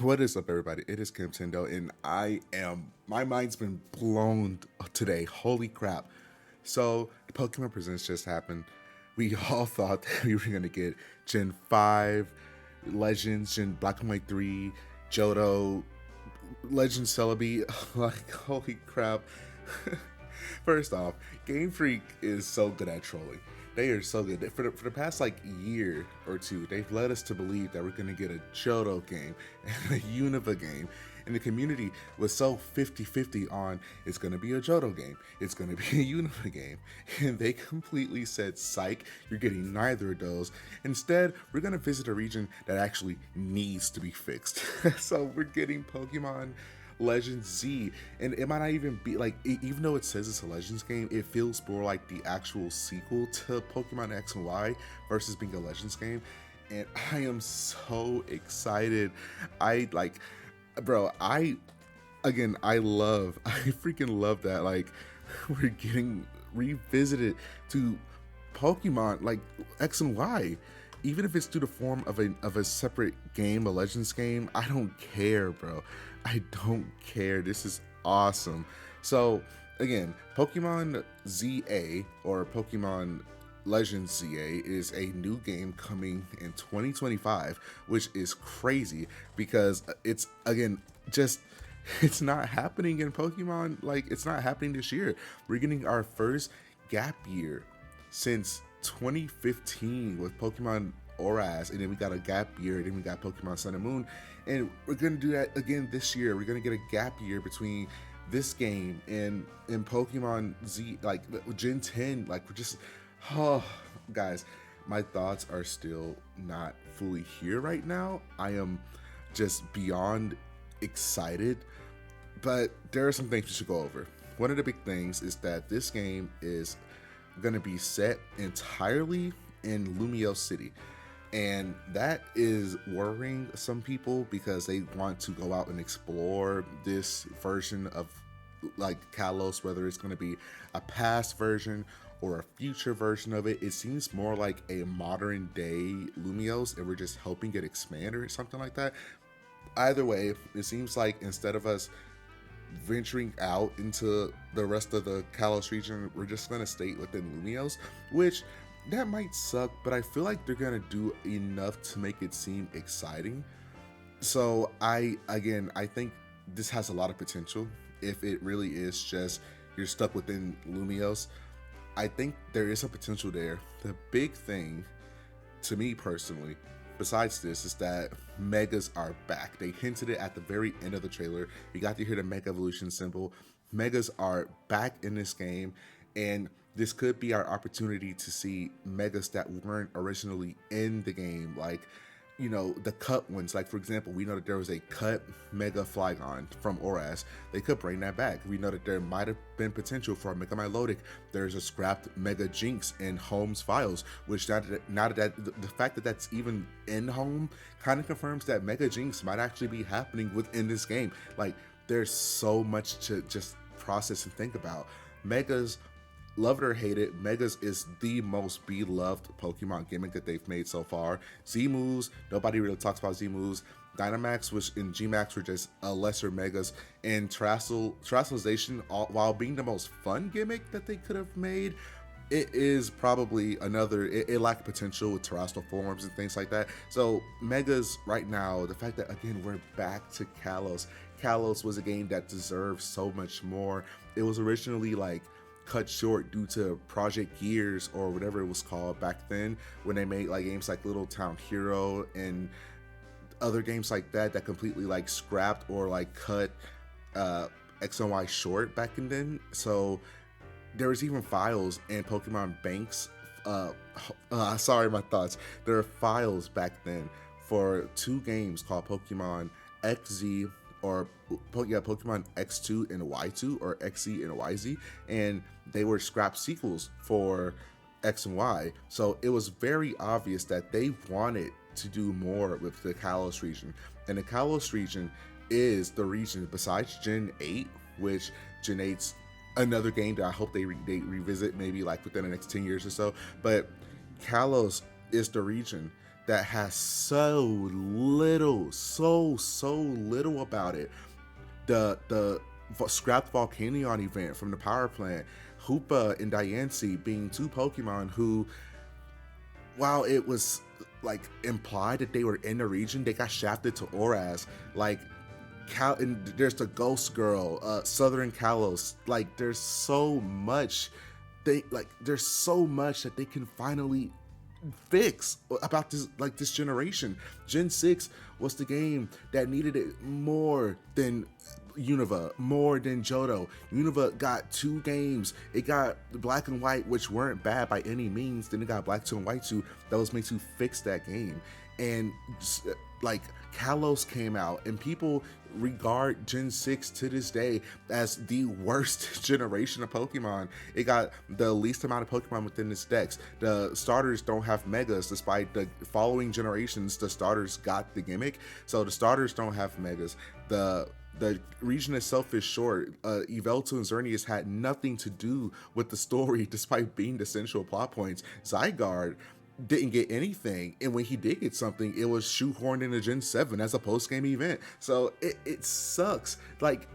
What is up, everybody? It is Nintendo, and my mind's been blown today. Holy crap. So, Pokemon Presents just happened. We all thought that we were going to get Gen 5, Legends, Gen Black and White 3, Johto, Legend Celebi. Like, holy crap. First off, Game Freak is so good at trolling. They are so good. For the past like year or two, they've led us to believe that we're going to get a Johto game and a Unova game. And the community was so 50-50 on it's going to be a Johto game, it's going to be a Unova game. And they completely said, psych, you're getting neither of those. Instead, we're going to visit a region that actually needs to be fixed. So we're getting Pokemon Legends Z, and it might not even be like, even though it says it's a Legends game, it feels more like the actual sequel to Pokemon X and Y versus being a Legends game. And I am so excited. I like, bro, I love, I freaking love that. Like, we're getting revisited to Pokemon like X and Y. Even if it's through the form of a separate game, a Legends game, I don't care, bro. I don't care. This is awesome. So again, Pokemon ZA or Pokemon Legends ZA is a new game coming in 2025, which is crazy because it's again just it's not happening in Pokemon, like it's not happening this year. We're getting our first gap year since 2015 with Pokemon Oras, and then we got a gap year, then we got Pokemon Sun and Moon, and we're gonna do that again this year. We're gonna get a gap year between this game and Pokemon Z, like Gen 10. Like we're just, oh, guys, my thoughts are still not fully here right now. I am just beyond excited, but there are some things we should go over. One of the big things is that this game is going to be set entirely in Lumiose City. And that is worrying some people because they want to go out and explore this version of like Kalos, whether it's going to be a past version or a future version of it. It seems more like a modern day Lumiose, and we're just hoping it expand or something like that. Either way, it seems like instead of us venturing out into the rest of the Kalos region, we're just going to stay within Lumiose, which that might suck, but I feel like they're going to do enough to make it seem exciting. So I think this has a lot of potential. If it really is just you're stuck within Lumiose, I think there is a potential there. The big thing to me personally, besides this, is that Megas are back. They hinted it at the very end of the trailer. We got to hear the Mega Evolution symbol. Megas are back in this game, and this could be our opportunity to see Megas that weren't originally in the game, like, you know, the cut ones. Like, for example, we know that there was a cut Mega Flygon from Oras. They could bring that back. We know that there might have been potential for a Mega Milotic. There's a scrapped Mega Jinx in Home's files, which now that the fact that that's even in Home kind of confirms that Mega Jinx might actually be happening within this game. Like, there's so much to just process and think about. Megas, love it or hate it, Megas is the most beloved Pokemon gimmick that they've made so far. Z moves, nobody really talks about Z moves. Dynamax, which in Gmax were just a lesser Megas, and Terrestrialization, while being the most fun gimmick that they could have made, it is probably another, it lacked potential with terrestrial forms and things like that. So Megas right now, the fact that again we're back to Kalos. Kalos was a game that deserved so much more. It was originally like cut short due to Project Gears or whatever it was called back then, when they made like games like Little Town Hero and other games like that completely like scrapped or like cut X and Y short back in then. So there was even files in Pokemon Banks. Sorry, my thoughts. There are files back then for two games called Pokemon XZ or Pokemon X2 and Y2 or XZ and YZ, and they were scrapped sequels for X and Y. So it was very obvious that they wanted to do more with the Kalos region, and the Kalos region is the region besides Gen 8, which Gen 8's another game that I hope they revisit maybe like within the next 10 years or so. But Kalos is the region that has so little, so little about it. The scrapped Volcanion event from the power plant, Hoopa and Diancie being two Pokemon who, while it was like implied that they were in the region, they got shafted to Oraz. Like and there's the Ghost Girl, Southern Kalos. Like there's so much there's so much that they can finally fix about this generation. Gen 6 was the game that needed it more than Unova, more than Johto. Unova got 2 games. It got Black and White, which weren't bad by any means. Then it got Black 2 and White 2 that was made to fix that game. And like Kalos came out, and people regard Gen 6 to this day as the worst generation of Pokemon. It got the least amount of Pokemon within its decks. The starters don't have Megas, despite the following generations, the starters got the gimmick. So the starters don't have Megas. The region itself is short. Yveltal and Xerneas had nothing to do with the story, despite being the central plot points. Zygarde didn't get anything, and when he did get something, it was shoehorned into Gen 7 as a post-game event. So it sucks. Like,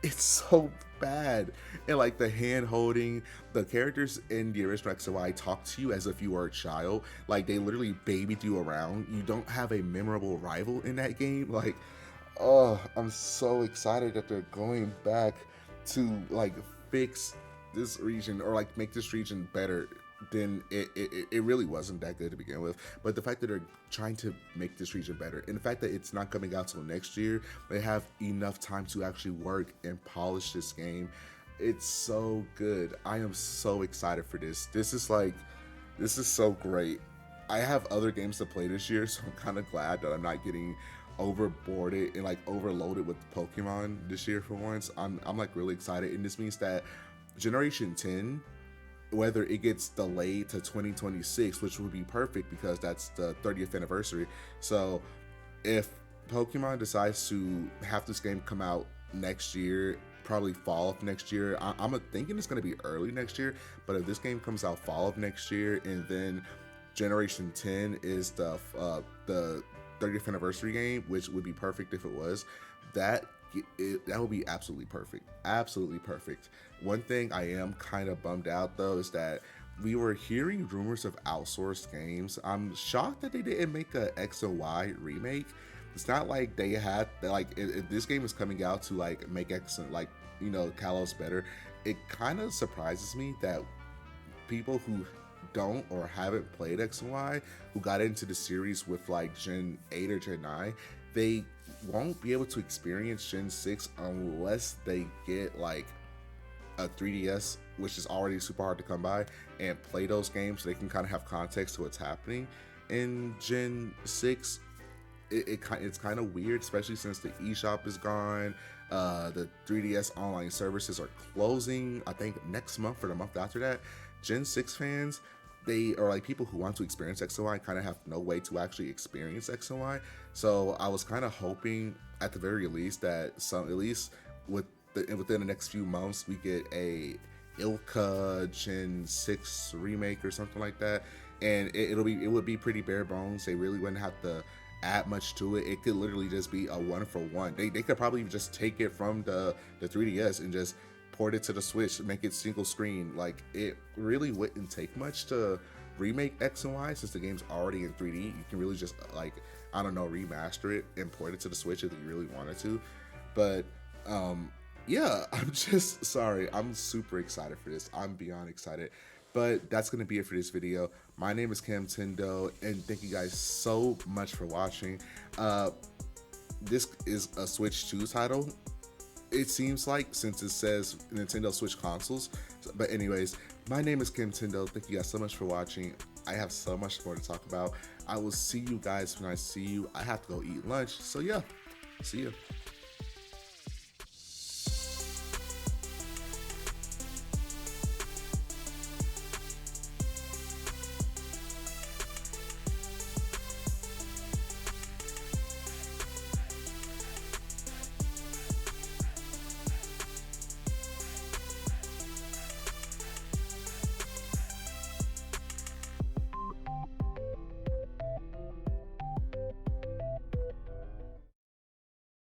it's so bad. And like the hand holding, the characters in the original X and Y talk to you as if you were a child. Like, they literally babied you around. You don't have a memorable rival in that game. Like, oh, I'm so excited that they're going back to like fix this region, or like make this region better than it really wasn't that good to begin with. But the fact that they're trying to make this region better, and the fact that it's not coming out till next year, they have enough time to actually work and polish this game. It's so good. I am so excited for this. This is so great. I have other games to play this year, so I'm kind of glad that I'm not getting overboarded and like overloaded with Pokemon this year for once. I'm like really excited, and this means that Generation 10, whether it gets delayed to 2026, which would be perfect because that's the 30th anniversary. So if Pokemon decides to have this game come out next year, probably fall of next year, I'm thinking it's going to be early next year, but if this game comes out fall of next year, and then Generation 10 is the 30th anniversary game, which would be perfect if it was, that would be absolutely perfect. One thing I am kind of bummed out though is that we were hearing rumors of outsourced games. I'm shocked that they didn't make a X and Y remake. It's not like they had like, if this game is coming out to like make X and like, you know, Kalos better, it kind of surprises me that people who don't or haven't played X and Y, who got into the series with like Gen 8 or Gen 9, they won't be able to experience Gen 6 unless they get like a 3DS, which is already super hard to come by, and play those games so they can kind of have context to what's happening in Gen 6. It's kind of weird, especially since the eShop is gone. The 3DS online services are closing, I think, next month or the month after that. Gen 6 fans, they are like people who want to experience X and Y, kind of have no way to actually experience X and Y. So I was kind of hoping at the very least that at least within the next few months, we get a Ilka Gen 6 remake or something like that. And it would be pretty bare bones. They really wouldn't have to add much to it. It could literally just be a 1-for-1. They could probably just take it from the 3DS and just port it to the Switch, make it single screen. Like, it really wouldn't take much to remake X and Y, since the game's already in 3D. You can really just, like, I don't know, remaster it and port it to the Switch if you really wanted to. But yeah, I'm just sorry. I'm super excited for this. I'm beyond excited. But that's going to be it for this video. My name is Cam Tendo, and thank you guys so much for watching. This is a Switch 2 title, it seems like, since it says Nintendo Switch consoles. But anyways, my name is Cam Tendo. Thank you guys so much for watching. I have so much more to talk about. I will see you guys when I see you. I have to go eat lunch. So yeah, see you.